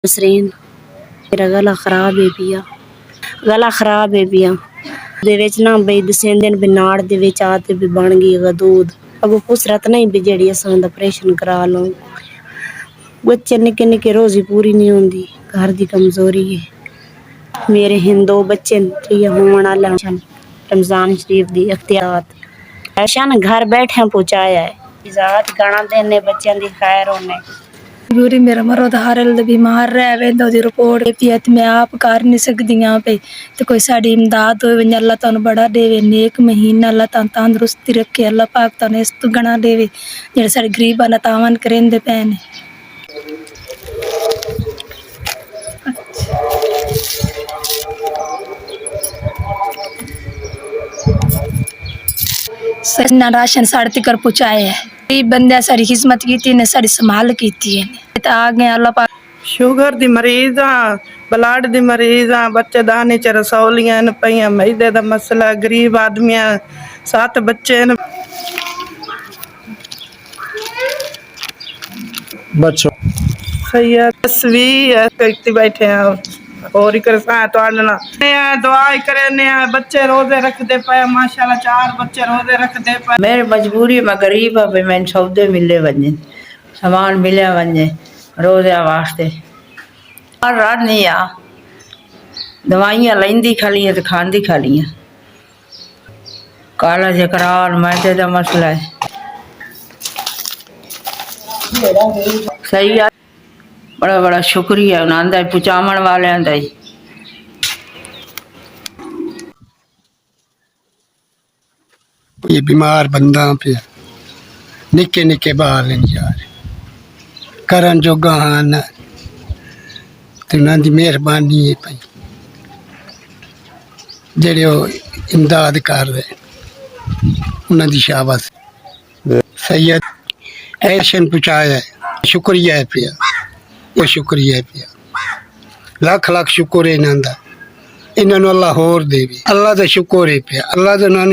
नसरीन मेरा गला खराब है पिया दे विच ना बई दसेंदे न बिनाड़ दे विच आते भी बन गई गा दूध अब फुसरत नहीं भी जेड़ी असां दा ऑपरेशन करा लो बच्चे निक्के निक्के रोजी पूरी नहीं होंदी घर दी कमजोरी है मेरे हिंदू बच्चे ये होने वाला रमजान शरीफ दी इख्तियात ऐशा न घर बैठे पहुंचाया है इजाजत गाना देने बच्चों दी खैर होने पूरी मेरा मरद हारल बीमार रह वेंदा दी रिपोर्ट पियत मैं आप कर नहीं सकदी यहां पे तो कोई साडी इमदाद होवे अल्लाह तानु बड़ा देवे नेक महीना अल्लाह तानु तंदुरुस्ती रखे अल्लाह पाक तानु इस तू गणा देवे जेड़े साडे गरीब ना तावन करेंदे पैन सजना राशन साढ़े तक पहुँचाए है गरीब बंदे सारी खिदमत की ने सारी संभाल की है आ गए अल्लाह पाक शुगर दी मरीज हाँ ब्लड दी मरीज हाँ बच्चे दाने च रसौलियां न पईयां मैदे दा मसला गरीब आदमियां 7 बच्चे न बच्चों सही है 10-20 व्यक्ति बैठे हैं और ही कर तोड़ना दुआ करे ने बच्चे रोजे रखते पे माशाल्लाह 4 बच्चे रोजे रखते पे मेरी मजबूरी में गरीब है मैं सौदे मिले वने सामान मिले वने रोज़े वास्ते हर रात नहीं आ दवाइयाँ लेंदी खाली है तो खांदी खाली है काला जकरार मैदे का मसला है सही है बड़ा बड़ा शुक्रिया उन्होंने पहुँचावन वाले का ये बीमार बंदा पे निके निके बाल यार करन जोगा न ते उन्हां दी मेहरबानी है भाई जेड़े इमदाद कर रहे उन्हां दी शाबाश सैयद ऐशन पहुँचाया है शुक्रिया है पिया ये शुक्रिया है पिया लाख लाख शुक्र है इन्हां दा इन्हां नूं अल्लाह होर देवे अल्लाह दा शुक्र है पिया अल्लाह दा